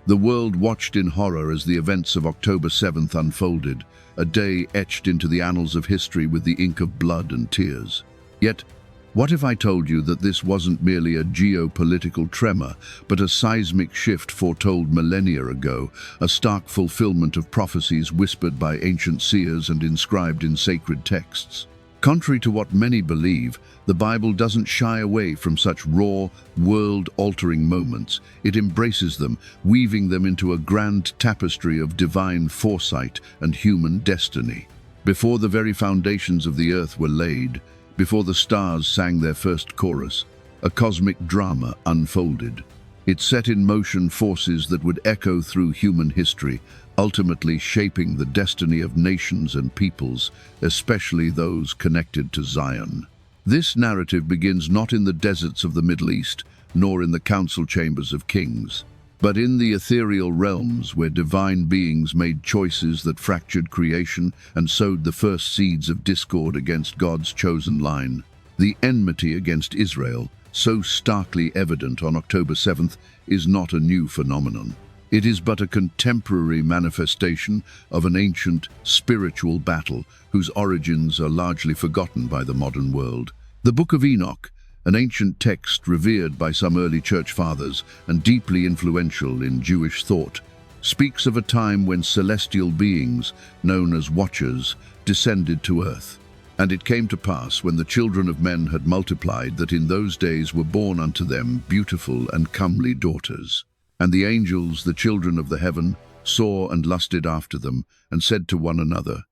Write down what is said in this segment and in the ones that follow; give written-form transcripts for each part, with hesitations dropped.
The world watched in horror as the events of October 7th unfolded, a day etched into the annals of history with the ink of blood and tears. Yet, what if I told you that this wasn't merely a geopolitical tremor, but a seismic shift foretold millennia ago, a stark fulfillment of prophecies whispered by ancient seers and inscribed in sacred texts? Contrary to what many believe, the Bible doesn't shy away from such raw, world-altering moments. It embraces them, weaving them into a grand tapestry of divine foresight and human destiny. Before the very foundations of the earth were laid, before the stars sang their first chorus, a cosmic drama unfolded. It set in motion forces that would echo through human history, ultimately shaping the destiny of nations and peoples, especially those connected to Zion. This narrative begins not in the deserts of the Middle East, nor in the council chambers of kings, but in the ethereal realms where divine beings made choices that fractured creation and sowed the first seeds of discord against God's chosen line. The enmity against Israel, so starkly evident on October 7th, is not a new phenomenon. It is but a contemporary manifestation of an ancient spiritual battle whose origins are largely forgotten by the modern world. The Book of Enoch, an ancient text revered by some early church fathers and deeply influential in Jewish thought, speaks of a time when celestial beings, known as watchers, descended to earth. And it came to pass, when the children of men had multiplied, that in those days were born unto them beautiful and comely daughters. And the angels, the children of the heaven, saw and lusted after them, and said to one another,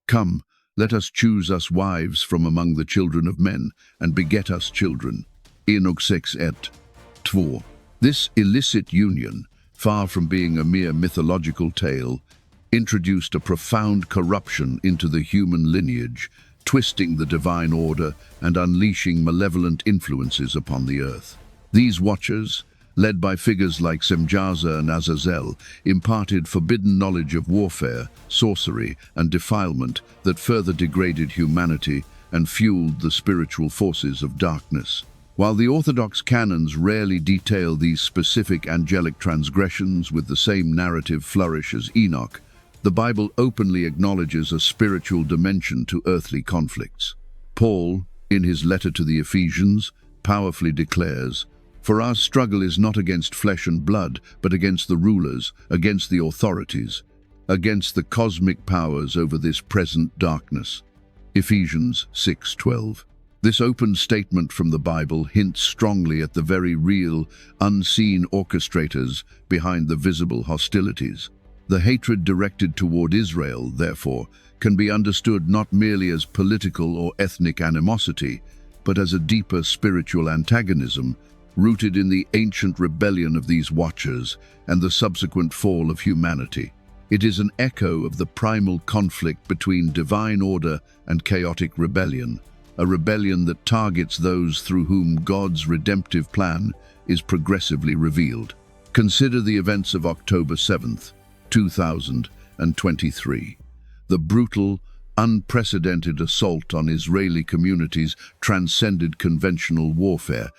Come, let us choose us wives from among the children of men, and beget us children. Enoch 6:2. This illicit union, far from being a mere mythological tale, introduced a profound corruption into the human lineage, twisting the divine order and unleashing malevolent influences upon the earth. These watchers, led by figures like Semjaza and Azazel, imparted forbidden knowledge of warfare, sorcery, and defilement that further degraded humanity and fueled the spiritual forces of darkness. While the Orthodox canons rarely detail these specific angelic transgressions with the same narrative flourish as Enoch, the Bible openly acknowledges a spiritual dimension to earthly conflicts. Paul, in his letter to the Ephesians, powerfully declares, For our struggle is not against flesh and blood, but against the rulers, against the authorities, against the cosmic powers over this present darkness. Ephesians 6:12. This open statement from the Bible hints strongly at the very real, unseen orchestrators behind the visible hostilities. The hatred directed toward Israel, therefore, can be understood not merely as political or ethnic animosity, but as a deeper spiritual antagonism, rooted in the ancient rebellion of these watchers and the subsequent fall of humanity. It is an echo of the primal conflict between divine order and chaotic rebellion, a rebellion that targets those through whom God's redemptive plan is progressively revealed. Consider the events of October 7th, 2023. The brutal, unprecedented assault on Israeli communities transcended conventional warfare.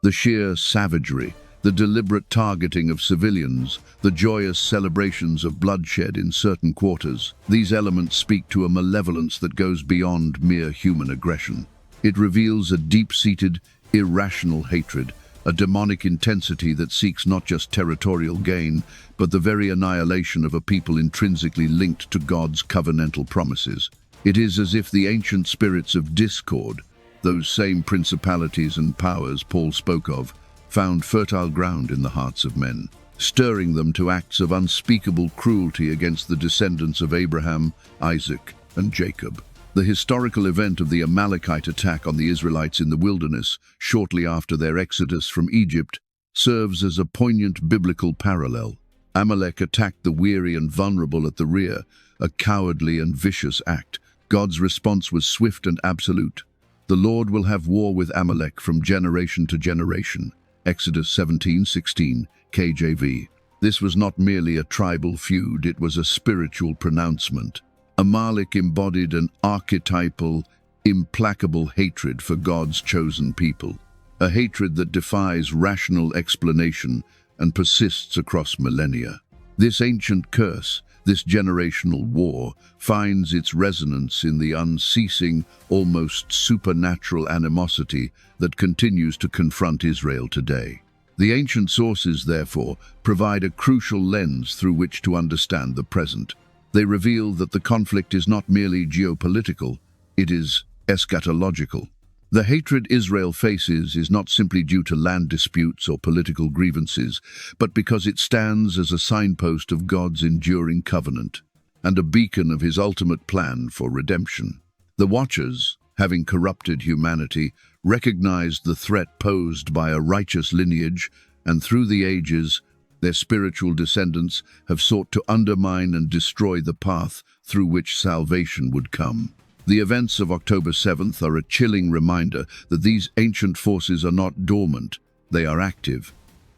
The sheer savagery, the deliberate targeting of civilians, the joyous celebrations of bloodshed in certain quarters, these elements speak to a malevolence that goes beyond mere human aggression. It reveals a deep-seated, irrational hatred, a demonic intensity that seeks not just territorial gain, but the very annihilation of a people intrinsically linked to God's covenantal promises. It is as if the ancient spirits of discord, those same principalities and powers Paul spoke of, found fertile ground in the hearts of men, stirring them to acts of unspeakable cruelty against the descendants of Abraham, Isaac, and Jacob. The historical event of the Amalekite attack on the Israelites in the wilderness, shortly after their exodus from Egypt, serves as a poignant biblical parallel. Amalek attacked the weary and vulnerable at the rear, a cowardly and vicious act. God's response was swift and absolute. The Lord will have war with Amalek from generation to generation. Exodus 17:16, KJV. This was not merely a tribal feud, it was a spiritual pronouncement. Amalek embodied an archetypal, implacable hatred for God's chosen people, a hatred that defies rational explanation and persists across millennia. This ancient curse, this generational war, finds its resonance in the unceasing, almost supernatural animosity that continues to confront Israel today. The ancient sources, therefore, provide a crucial lens through which to understand the present. They reveal that the conflict is not merely geopolitical, it is eschatological. The hatred Israel faces is not simply due to land disputes or political grievances, but because it stands as a signpost of God's enduring covenant and a beacon of his ultimate plan for redemption. The Watchers, having corrupted humanity, recognized the threat posed by a righteous lineage, and through the ages, their spiritual descendants have sought to undermine and destroy the path through which salvation would come. The events of October 7th are a chilling reminder that these ancient forces are not dormant, they are active,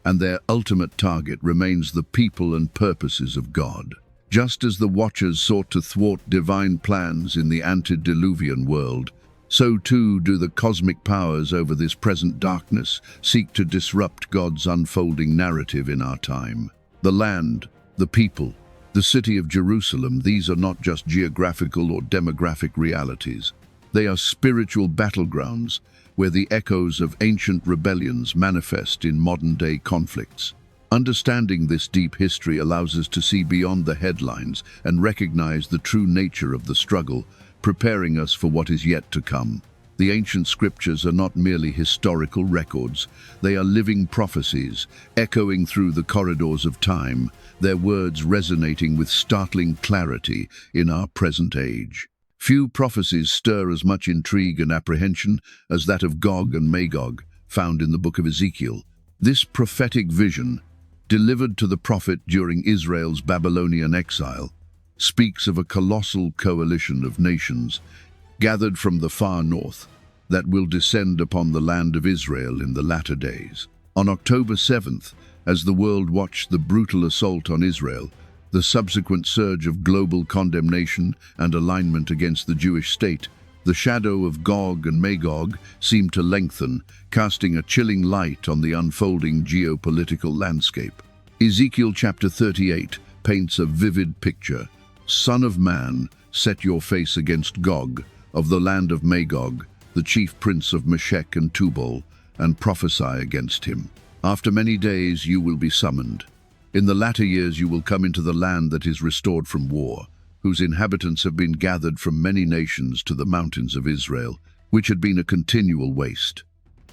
and their ultimate target remains the people and purposes of God. Just as the Watchers sought to thwart divine plans in the antediluvian world, so too do the cosmic powers over this present darkness seek to disrupt God's unfolding narrative in our time. The land, the people, the city of Jerusalem, these are not just geographical or demographic realities. They are spiritual battlegrounds where the echoes of ancient rebellions manifest in modern-day conflicts. Understanding this deep history allows us to see beyond the headlines and recognize the true nature of the struggle, preparing us for what is yet to come. The ancient scriptures are not merely historical records, they are living prophecies, echoing through the corridors of time, their words resonating with startling clarity in our present age. Few prophecies stir as much intrigue and apprehension as that of Gog and Magog, found in the book of Ezekiel. This prophetic vision, delivered to the prophet during Israel's Babylonian exile, speaks of a colossal coalition of nations gathered from the far north that will descend upon the land of Israel in the latter days. On October 7th, as the world watched the brutal assault on Israel, the subsequent surge of global condemnation and alignment against the Jewish state, the shadow of Gog and Magog seemed to lengthen, casting a chilling light on the unfolding geopolitical landscape. Ezekiel chapter 38 paints a vivid picture. Son of man, set your face against Gog, of the land of Magog, the chief prince of Meshech and Tubal, and prophesy against him. After many days you will be summoned. In the latter years you will come into the land that is restored from war, whose inhabitants have been gathered from many nations to the mountains of Israel, which had been a continual waste.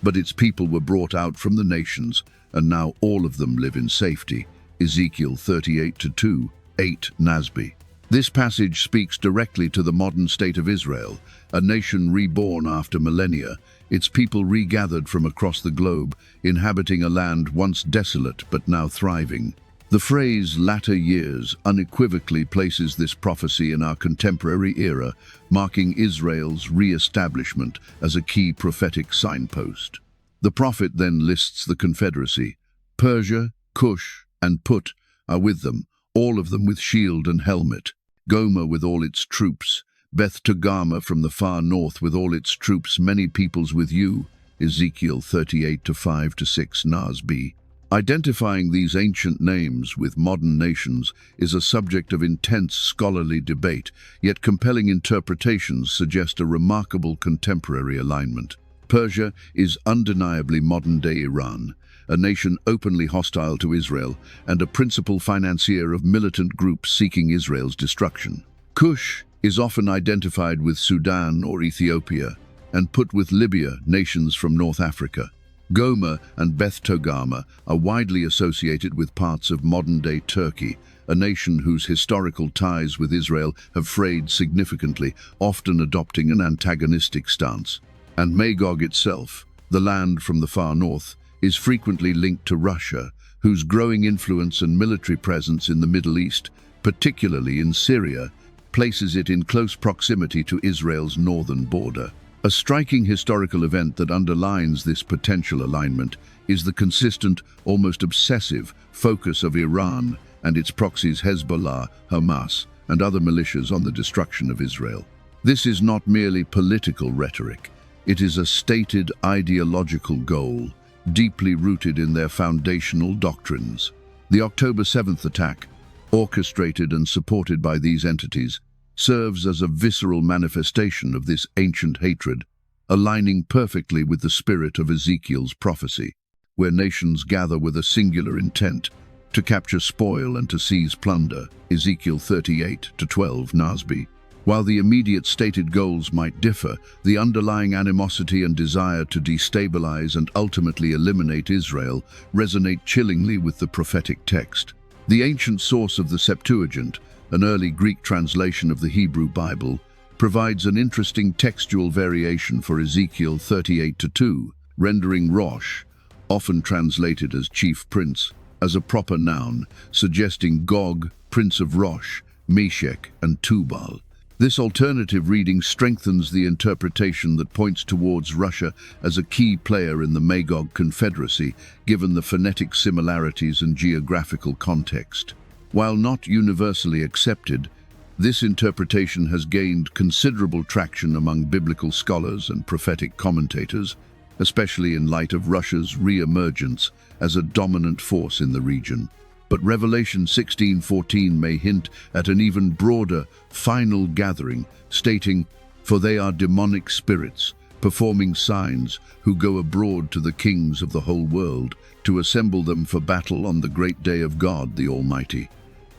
But its people were brought out from the nations, and now all of them live in safety. Ezekiel 38:2, 8 NASB. This passage speaks directly to the modern state of Israel, a nation reborn after millennia, its people regathered from across the globe, inhabiting a land once desolate but now thriving. The phrase latter years unequivocally places this prophecy in our contemporary era, marking Israel's re-establishment as a key prophetic signpost. The prophet then lists the confederacy. Persia, Cush, and Put are with them, all of them with shield and helmet. Gomer with all its troops, Beth Togarmah from the far north with all its troops, many peoples with you. Ezekiel 38:5-6 NASB. Identifying these ancient names with modern nations is a subject of intense scholarly debate, yet compelling interpretations suggest a remarkable contemporary alignment. Persia is undeniably modern-day Iran, a nation openly hostile to Israel and a principal financier of militant groups seeking Israel's destruction. Cush is often identified with Sudan or Ethiopia, and Put with Libya, nations from North Africa. Gomer and Beth Togarmah are widely associated with parts of modern-day Turkey, a nation whose historical ties with Israel have frayed significantly, often adopting an antagonistic stance. And Magog itself, the land from the far north, is frequently linked to Russia, whose growing influence and military presence in the Middle East, particularly in Syria, places it in close proximity to Israel's northern border. A striking historical event that underlines this potential alignment is the consistent, almost obsessive, focus of Iran and its proxies Hezbollah, Hamas, and other militias on the destruction of Israel. This is not merely political rhetoric, it is a stated ideological goal. deeply rooted in their foundational doctrines. The October 7th attack, orchestrated and supported by these entities, serves as a visceral manifestation of this ancient hatred, aligning perfectly with the spirit of Ezekiel's prophecy, where nations gather with a singular intent, to capture spoil and to seize plunder, Ezekiel 38-12 Nasb. While the immediate stated goals might differ, the underlying animosity and desire to destabilize and ultimately eliminate Israel resonate chillingly with the prophetic text. The ancient source of the Septuagint, an early Greek translation of the Hebrew Bible, provides an interesting textual variation for Ezekiel 38-2, rendering Rosh, often translated as chief prince, as a proper noun, suggesting Gog, prince of Rosh, Meshech, and Tubal. This alternative reading strengthens the interpretation that points towards Russia as a key player in the Magog Confederacy, given the phonetic similarities and geographical context. While not universally accepted, this interpretation has gained considerable traction among biblical scholars and prophetic commentators, especially in light of Russia's re-emergence as a dominant force in the region. But Revelation 16:14 may hint at an even broader, final gathering, stating, "For they are demonic spirits, performing signs, who go abroad to the kings of the whole world, to assemble them for battle on the great day of God the Almighty."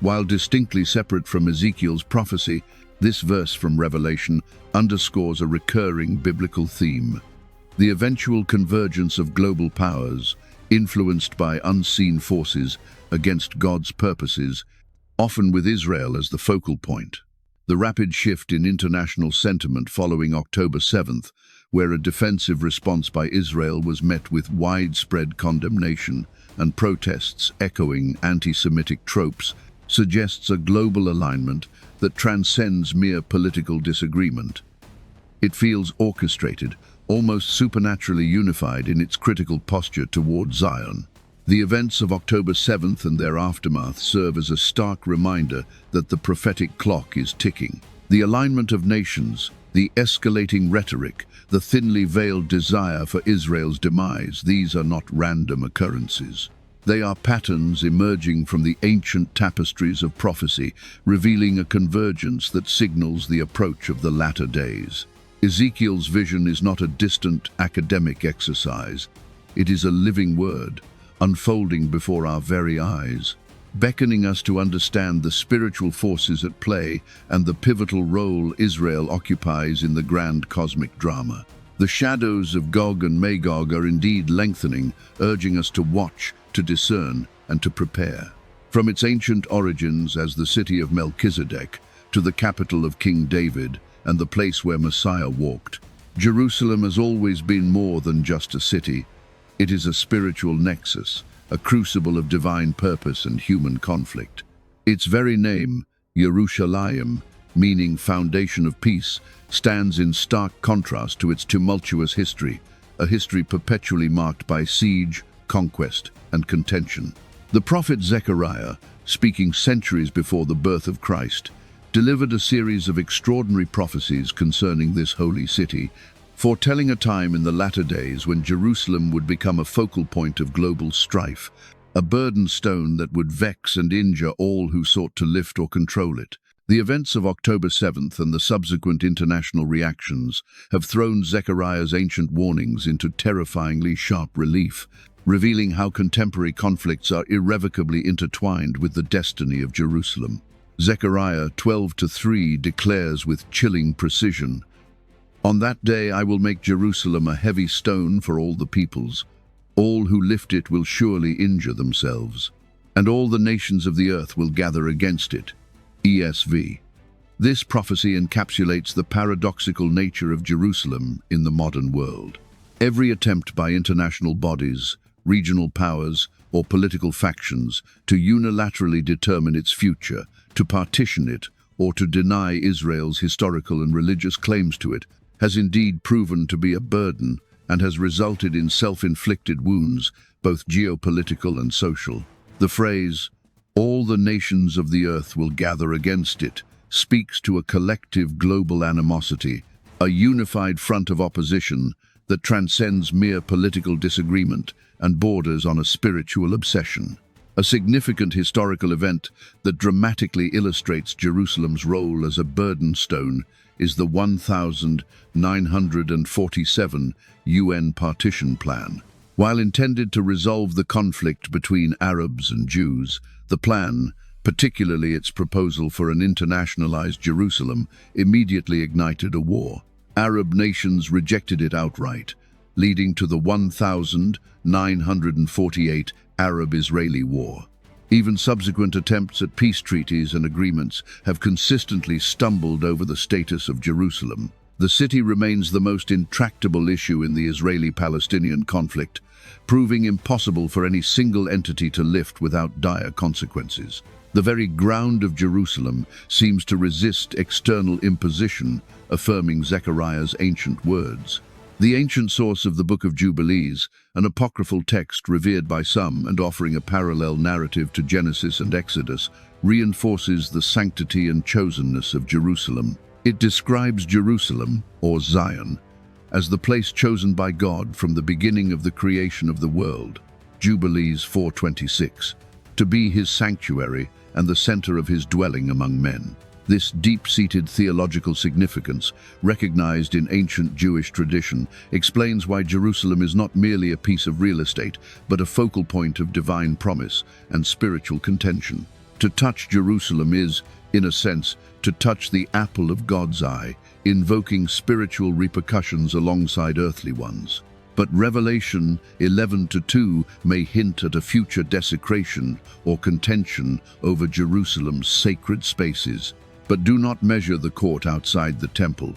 While distinctly separate from Ezekiel's prophecy, this verse from Revelation underscores a recurring biblical theme: the eventual convergence of global powers, influenced by unseen forces, against God's purposes, often with Israel as the focal point. The rapid shift in international sentiment following October 7th, where a defensive response by Israel was met with widespread condemnation and protests echoing anti-Semitic tropes, suggests a global alignment that transcends mere political disagreement. It feels orchestrated, almost supernaturally unified in its critical posture toward Zion. The events of October 7th and their aftermath serve as a stark reminder that the prophetic clock is ticking. The alignment of nations, the escalating rhetoric, the thinly veiled desire for Israel's demise, these are not random occurrences. They are patterns emerging from the ancient tapestries of prophecy, revealing a convergence that signals the approach of the latter days. Ezekiel's vision is not a distant academic exercise. It is a living word, unfolding before our very eyes, beckoning us to understand the spiritual forces at play and the pivotal role Israel occupies in the grand cosmic drama. The shadows of Gog and Magog are indeed lengthening, urging us to watch, to discern, and to prepare. From its ancient origins as the city of Melchizedek to the capital of King David and the place where Messiah walked, Jerusalem has always been more than just a city. It is a spiritual nexus, a crucible of divine purpose and human conflict. Its very name, Yerushalayim, meaning foundation of peace, stands in stark contrast to its tumultuous history, a history perpetually marked by siege, conquest, and contention. The prophet Zechariah, speaking centuries before the birth of Christ, delivered a series of extraordinary prophecies concerning this holy city, foretelling a time in the latter days when Jerusalem would become a focal point of global strife, a burden stone that would vex and injure all who sought to lift or control it. The events of October 7th and the subsequent international reactions have thrown Zechariah's ancient warnings into terrifyingly sharp relief, revealing how contemporary conflicts are irrevocably intertwined with the destiny of Jerusalem. Zechariah 12:3 declares with chilling precision, "On that day I will make Jerusalem a heavy stone for all the peoples. All who lift it will surely injure themselves, and all the nations of the earth will gather against it." ESV. This prophecy encapsulates the paradoxical nature of Jerusalem in the modern world. Every attempt by international bodies, regional powers, or political factions to unilaterally determine its future, to partition it, or to deny Israel's historical and religious claims to it, has indeed proven to be a burden and has resulted in self-inflicted wounds, both geopolitical and social. The phrase, "all the nations of the earth will gather against it," speaks to a collective global animosity, a unified front of opposition that transcends mere political disagreement and borders on a spiritual obsession. A significant historical event that dramatically illustrates Jerusalem's role as a burden stone is the 1947 UN partition plan. While intended to resolve the conflict between Arabs and Jews, the plan, particularly its proposal for an internationalized Jerusalem, immediately ignited a war. Arab nations rejected it outright, leading to the 1948 Arab-Israeli War. Even subsequent attempts at peace treaties and agreements have consistently stumbled over the status of Jerusalem. The city remains the most intractable issue in the Israeli-Palestinian conflict, proving impossible for any single entity to lift without dire consequences. The very ground of Jerusalem seems to resist external imposition, affirming Zechariah's ancient words. The ancient source of the Book of Jubilees, an apocryphal text revered by some and offering a parallel narrative to Genesis and Exodus, reinforces the sanctity and chosenness of Jerusalem. It describes Jerusalem, or Zion, as the place chosen by God from the beginning of the creation of the world, Jubilees 4:26, to be his sanctuary and the center of his dwelling among men. This deep-seated theological significance, recognized in ancient Jewish tradition, explains why Jerusalem is not merely a piece of real estate, but a focal point of divine promise and spiritual contention. To touch Jerusalem is, in a sense, to touch the apple of God's eye, invoking spiritual repercussions alongside earthly ones. But Revelation 11:2 may hint at a future desecration or contention over Jerusalem's sacred spaces. But do not measure the court outside the temple.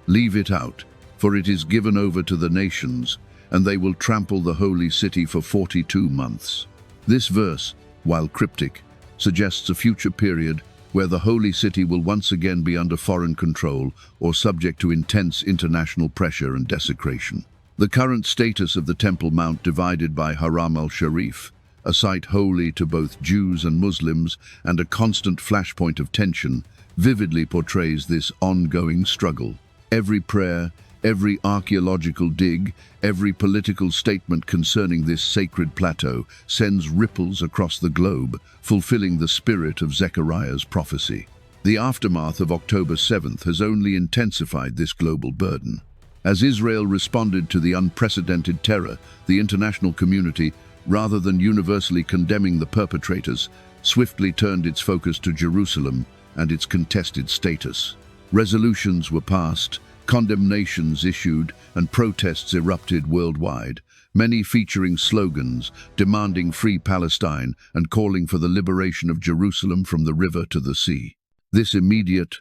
Leave it out, for it is given over to the nations, and they will trample the holy city for 42 months. This verse, while cryptic, suggests a future period where the holy city will once again be under foreign control or subject to intense international pressure and desecration. The current status of the Temple Mount, divided by Haram al-Sharif, a site holy to both Jews and Muslims and a constant flashpoint of tension, vividly portrays this ongoing struggle. Every prayer, every archaeological dig, every political statement concerning this sacred plateau sends ripples across the globe, fulfilling the spirit of Zechariah's prophecy. The aftermath of October 7th has only intensified this global burden. As Israel responded to the unprecedented terror, the international community, rather than universally condemning the perpetrators, swiftly turned its focus to Jerusalem and its contested status. Resolutions were passed, condemnations issued, and protests erupted worldwide, many featuring slogans demanding free Palestine and calling for the liberation of Jerusalem from the river to the sea. This immediate,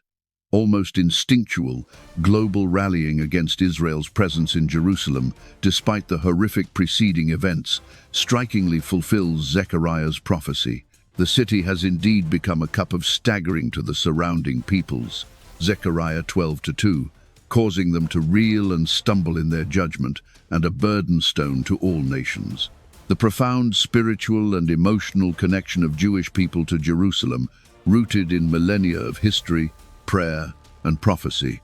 almost instinctual, global rallying against Israel's presence in Jerusalem, despite the horrific preceding events, strikingly fulfills Zechariah's prophecy. The city has indeed become a cup of staggering to the surrounding peoples, Zechariah 12:2, causing them to reel and stumble in their judgment, and a burden stone to all nations. The profound spiritual and emotional connection of Jewish people to Jerusalem, rooted in millennia of history, prayer, and prophecy,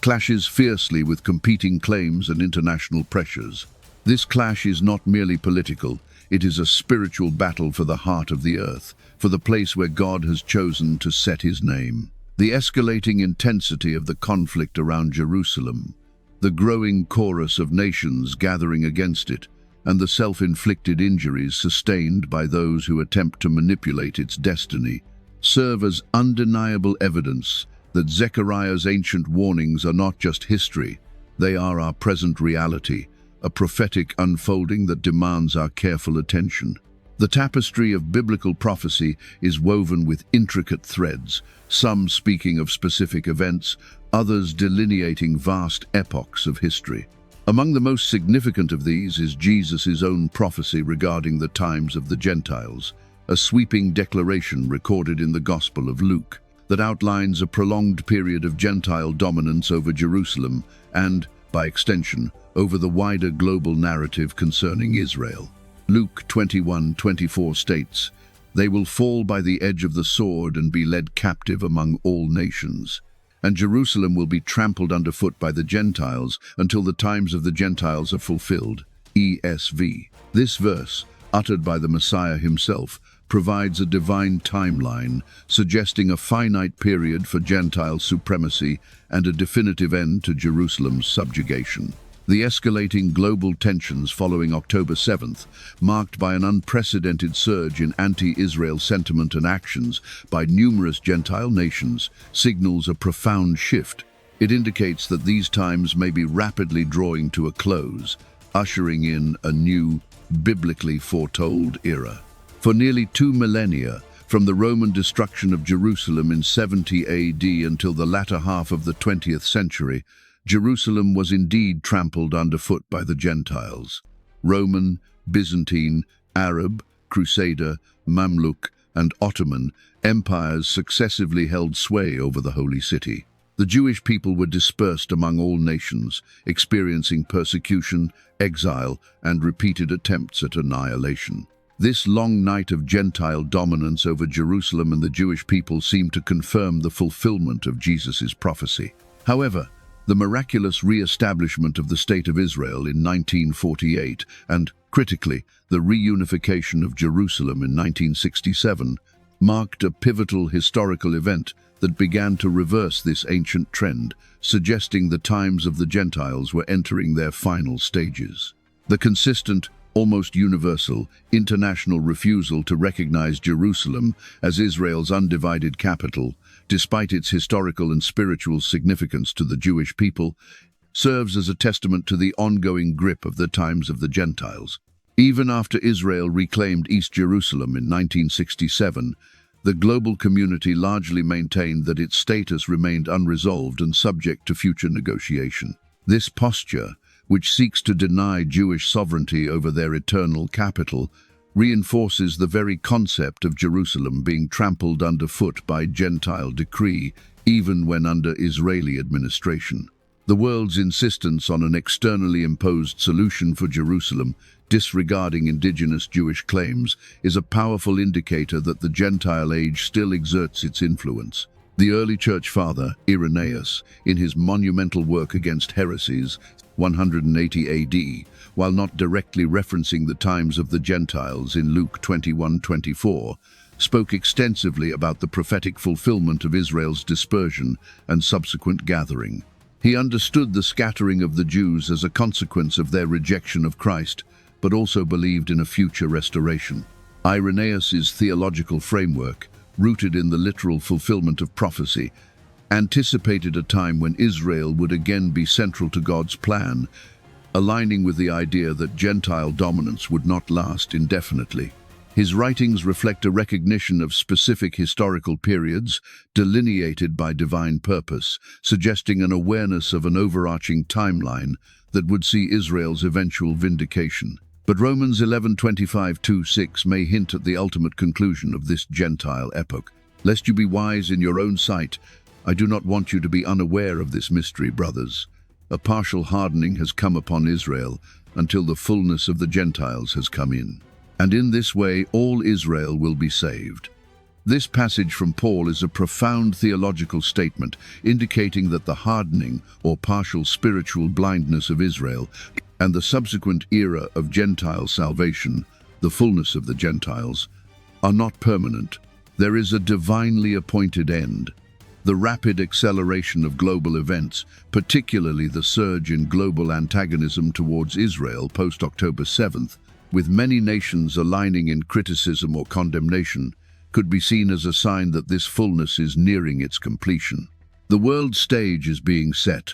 clashes fiercely with competing claims and international pressures. This clash is not merely political. It is a spiritual battle for the heart of the earth, for the place where God has chosen to set his name. The escalating intensity of the conflict around Jerusalem, the growing chorus of nations gathering against it, and the self-inflicted injuries sustained by those who attempt to manipulate its destiny, serve as undeniable evidence that Zechariah's ancient warnings are not just history, they are our present reality, a prophetic unfolding that demands our careful attention. The tapestry of biblical prophecy is woven with intricate threads, some speaking of specific events, others delineating vast epochs of history. Among the most significant of these is Jesus' own prophecy regarding the times of the Gentiles, a sweeping declaration recorded in the Gospel of Luke that outlines a prolonged period of Gentile dominance over Jerusalem and, by extension, over the wider global narrative concerning Israel. Luke 21:24 states, "They will fall by the edge of the sword and be led captive among all nations. And Jerusalem will be trampled underfoot by the Gentiles until the times of the Gentiles are fulfilled." ESV. This verse, uttered by the Messiah himself, provides a divine timeline, suggesting a finite period for Gentile supremacy and a definitive end to Jerusalem's subjugation. The escalating global tensions following October 7th, marked by an unprecedented surge in anti-Israel sentiment and actions by numerous Gentile nations, signals a profound shift. It indicates that these times may be rapidly drawing to a close, ushering in a new, biblically foretold era. For nearly 2 millennia, from the Roman destruction of Jerusalem in 70 AD until the latter half of the 20th century, Jerusalem was indeed trampled underfoot by the Gentiles. Roman, Byzantine, Arab, Crusader, Mamluk, and Ottoman empires successively held sway over the Holy City. The Jewish people were dispersed among all nations, experiencing persecution, exile, and repeated attempts at annihilation. This long night of Gentile dominance over Jerusalem and the Jewish people seemed to confirm the fulfillment of Jesus' prophecy. However, the miraculous re-establishment of the State of Israel in 1948 and, critically, the reunification of Jerusalem in 1967 marked a pivotal historical event that began to reverse this ancient trend, suggesting the times of the Gentiles were entering their final stages. The consistent, almost universal, international refusal to recognize Jerusalem as Israel's undivided capital, despite its historical and spiritual significance to the Jewish people, serves as a testament to the ongoing grip of the times of the Gentiles. Even after Israel reclaimed East Jerusalem in 1967, the global community largely maintained that its status remained unresolved and subject to future negotiation. This posture, which seeks to deny Jewish sovereignty over their eternal capital, reinforces the very concept of Jerusalem being trampled underfoot by Gentile decree, even when under Israeli administration. The world's insistence on an externally imposed solution for Jerusalem, disregarding indigenous Jewish claims, is a powerful indicator that the Gentile age still exerts its influence. The early church father, Irenaeus, in his monumental work against heresies, 180 AD, while not directly referencing the times of the Gentiles in Luke 21:24, spoke extensively about the prophetic fulfillment of Israel's dispersion and subsequent gathering. He understood the scattering of the Jews as a consequence of their rejection of Christ, but also believed in a future restoration. Irenaeus's theological framework, rooted in the literal fulfillment of prophecy, anticipated a time when Israel would again be central to God's plan, aligning with the idea that Gentile dominance would not last indefinitely. His writings reflect a recognition of specific historical periods delineated by divine purpose, suggesting an awareness of an overarching timeline that would see Israel's eventual vindication. But Romans 11:25-26 may hint at the ultimate conclusion of this Gentile epoch. Lest you be wise in your own sight, I do not want you to be unaware of this mystery, brothers. A partial hardening has come upon Israel until the fullness of the Gentiles has come in. And in this way all Israel will be saved. This passage from Paul is a profound theological statement, indicating that the hardening or partial spiritual blindness of Israel and the subsequent era of Gentile salvation, the fullness of the Gentiles, are not permanent. There is a divinely appointed end. The rapid acceleration of global events, particularly the surge in global antagonism towards Israel post-October 7th, with many nations aligning in criticism or condemnation, could be seen as a sign that this fullness is nearing its completion. The world stage is being set,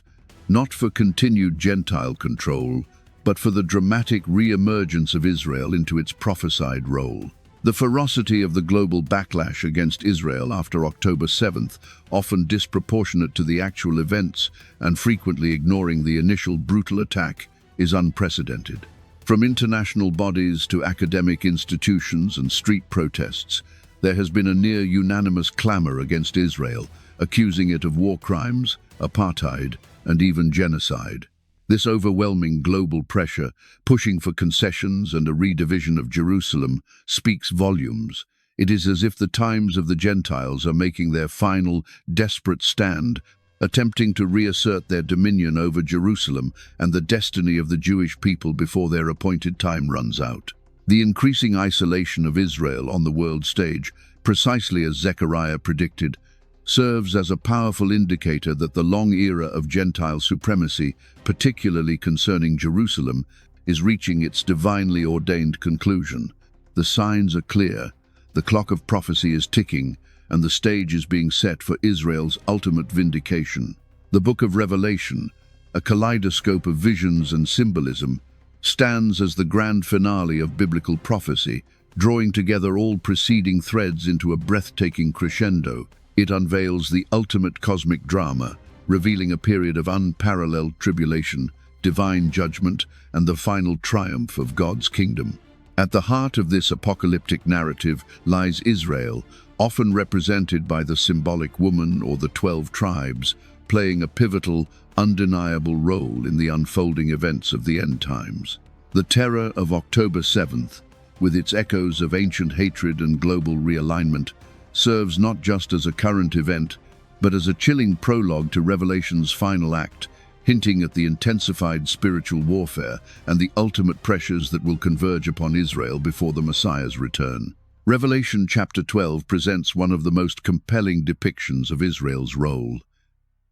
not for continued Gentile control, but for the dramatic re-emergence of Israel into its prophesied role. The ferocity of the global backlash against Israel after October 7th, often disproportionate to the actual events and frequently ignoring the initial brutal attack, is unprecedented. From international bodies to academic institutions and street protests, there has been a near-unanimous clamor against Israel, accusing it of war crimes, apartheid, and even genocide. This overwhelming global pressure, pushing for concessions and a redivision of Jerusalem, speaks volumes. It is as if the times of the Gentiles are making their final, desperate stand attempting to reassert their dominion over Jerusalem and the destiny of the Jewish people before their appointed time runs out. The increasing isolation of Israel on the world stage, precisely as Zechariah predicted, serves as a powerful indicator that the long era of Gentile supremacy, particularly concerning Jerusalem, is reaching its divinely ordained conclusion. The signs are clear, the clock of prophecy is ticking, and the stage is being set for Israel's ultimate vindication. The Book of Revelation, a kaleidoscope of visions and symbolism, stands as the grand finale of biblical prophecy, drawing together all preceding threads into a breathtaking crescendo. It unveils the ultimate cosmic drama, revealing a period of unparalleled tribulation, divine judgment, and the final triumph of God's kingdom. At the heart of this apocalyptic narrative lies Israel, often represented by the symbolic woman or the 12 tribes, playing a pivotal, undeniable role in the unfolding events of the end times. The terror of October 7th, with its echoes of ancient hatred and global realignment, serves not just as a current event, but as a chilling prologue to Revelation's final act, hinting at the intensified spiritual warfare and the ultimate pressures that will converge upon Israel before the Messiah's return. Revelation chapter 12 presents one of the most compelling depictions of Israel's role.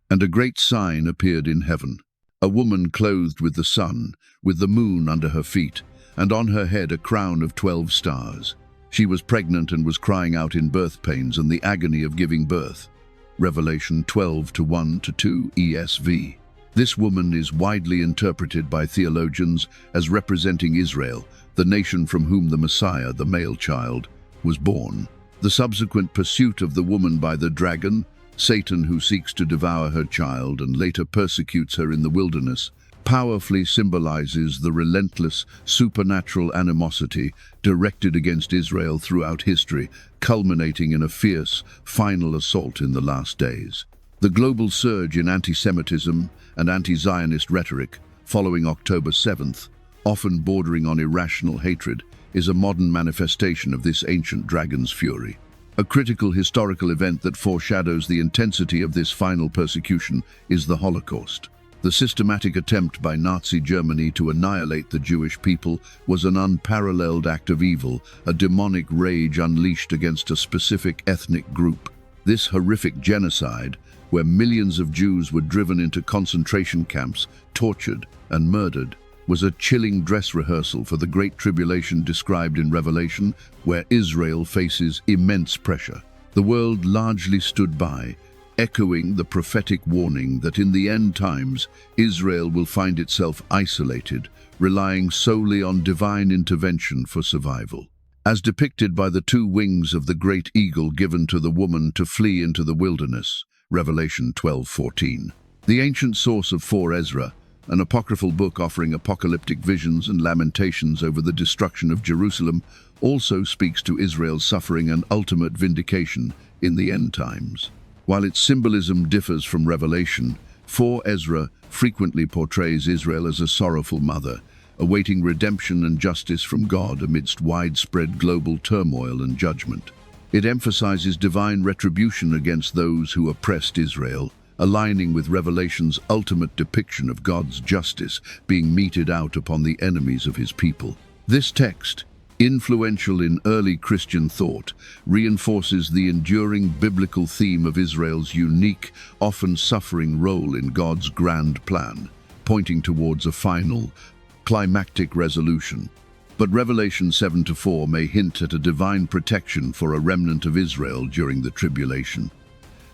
And a great sign appeared in heaven, a woman clothed with the sun, with the moon under her feet, and on her head a crown of 12 stars. She was pregnant and was crying out in birth pains and the agony of giving birth. Revelation 12:1-2 ESV. This woman is widely interpreted by theologians as representing Israel, the nation from whom the Messiah, the male child, was born. The subsequent pursuit of the woman by the dragon, Satan, who seeks to devour her child and later persecutes her in the wilderness, powerfully symbolizes the relentless, supernatural animosity directed against Israel throughout history, culminating in a fierce, final assault in the last days. The global surge in anti-Semitism and anti-Zionist rhetoric following October 7th, often bordering on irrational hatred, is a modern manifestation of this ancient dragon's fury. A critical historical event that foreshadows the intensity of this final persecution is the Holocaust. The systematic attempt by Nazi Germany to annihilate the Jewish people was an unparalleled act of evil, a demonic rage unleashed against a specific ethnic group. This horrific genocide, where millions of Jews were driven into concentration camps, tortured, and murdered, was a chilling dress rehearsal for the Great Tribulation described in Revelation, where Israel faces immense pressure. The world largely stood by, echoing the prophetic warning that in the end times, Israel will find itself isolated, relying solely on divine intervention for survival. As depicted by the 2 wings of the great eagle given to the woman to flee into the wilderness, Revelation 12:14. The ancient source of 4 Ezra, an apocryphal book offering apocalyptic visions and lamentations over the destruction of Jerusalem, also speaks to Israel's suffering and ultimate vindication in the end times. While its symbolism differs from Revelation, 4 Ezra frequently portrays Israel as a sorrowful mother, awaiting redemption and justice from God amidst widespread global turmoil and judgment. It emphasizes divine retribution against those who oppressed Israel, aligning with Revelation's ultimate depiction of God's justice being meted out upon the enemies of his people. This text, influential in early Christian thought, reinforces the enduring biblical theme of Israel's unique, often suffering role in God's grand plan, pointing towards a final, climactic resolution. But Revelation 7-4 may hint at a divine protection for a remnant of Israel during the tribulation.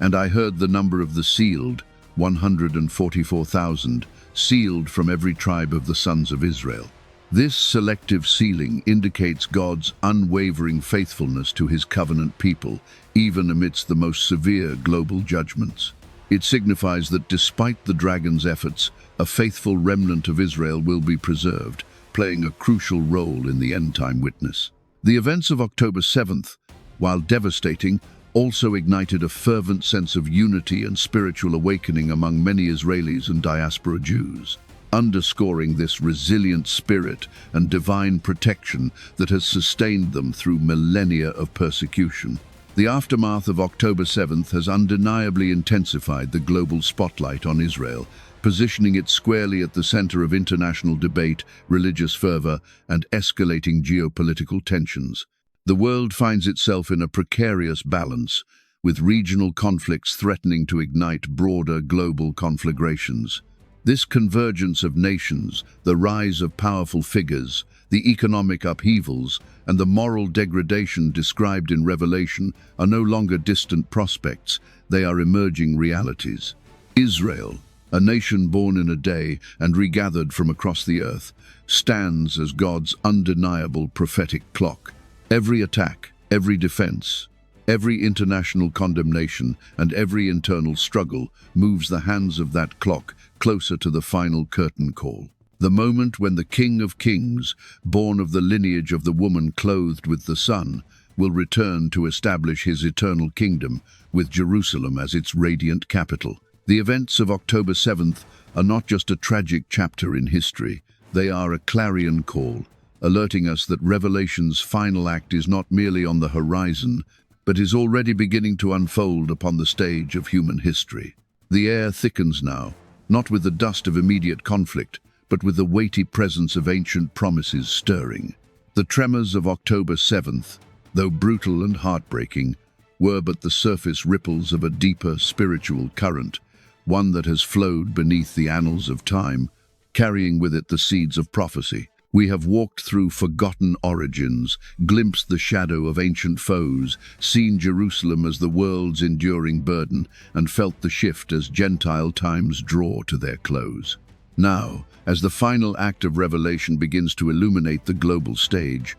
And I heard the number of the sealed, 144,000, sealed from every tribe of the sons of Israel. This selective sealing indicates God's unwavering faithfulness to his covenant people, even amidst the most severe global judgments. It signifies that despite the dragon's efforts, a faithful remnant of Israel will be preserved, playing a crucial role in the end-time witness. The events of October 7th, while devastating, also ignited a fervent sense of unity and spiritual awakening among many Israelis and diaspora Jews, underscoring this resilient spirit and divine protection that has sustained them through millennia of persecution. The aftermath of October 7th has undeniably intensified the global spotlight on Israel, positioning it squarely at the center of international debate, religious fervor, and escalating geopolitical tensions. The world finds itself in a precarious balance, with regional conflicts threatening to ignite broader global conflagrations. This convergence of nations, the rise of powerful figures, the economic upheavals, and the moral degradation described in Revelation are no longer distant prospects, they are emerging realities. Israel, a nation born in a day and regathered from across the earth, stands as God's undeniable prophetic clock. Every attack, every defense, every international condemnation, and every internal struggle moves the hands of that clock closer to the final curtain call. The moment when the King of Kings, born of the lineage of the woman clothed with the sun, will return to establish his eternal kingdom, with Jerusalem as its radiant capital. The events of October 7th are not just a tragic chapter in history, they are a clarion call, alerting us that Revelation's final act is not merely on the horizon, but is already beginning to unfold upon the stage of human history. The air thickens now, not with the dust of immediate conflict, but with the weighty presence of ancient promises stirring. The tremors of October 7th, though brutal and heartbreaking, were but the surface ripples of a deeper spiritual current, one that has flowed beneath the annals of time, carrying with it the seeds of prophecy. We have walked through forgotten origins, glimpsed the shadow of ancient foes, seen Jerusalem as the world's enduring burden, and felt the shift as Gentile times draw to their close. Now, as the final act of Revelation begins to illuminate the global stage,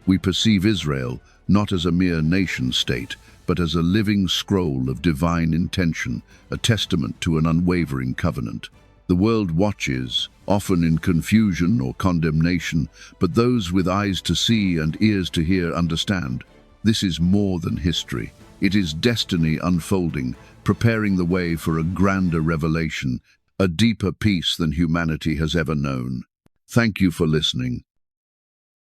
we perceive Israel not as a mere nation-state, but as a living scroll of divine intention, a testament to an unwavering covenant. The world watches, often in confusion or condemnation, but those with eyes to see and ears to hear understand. This is more than history. It is destiny unfolding, preparing the way for a grander revelation, a deeper peace than humanity has ever known. Thank you for listening.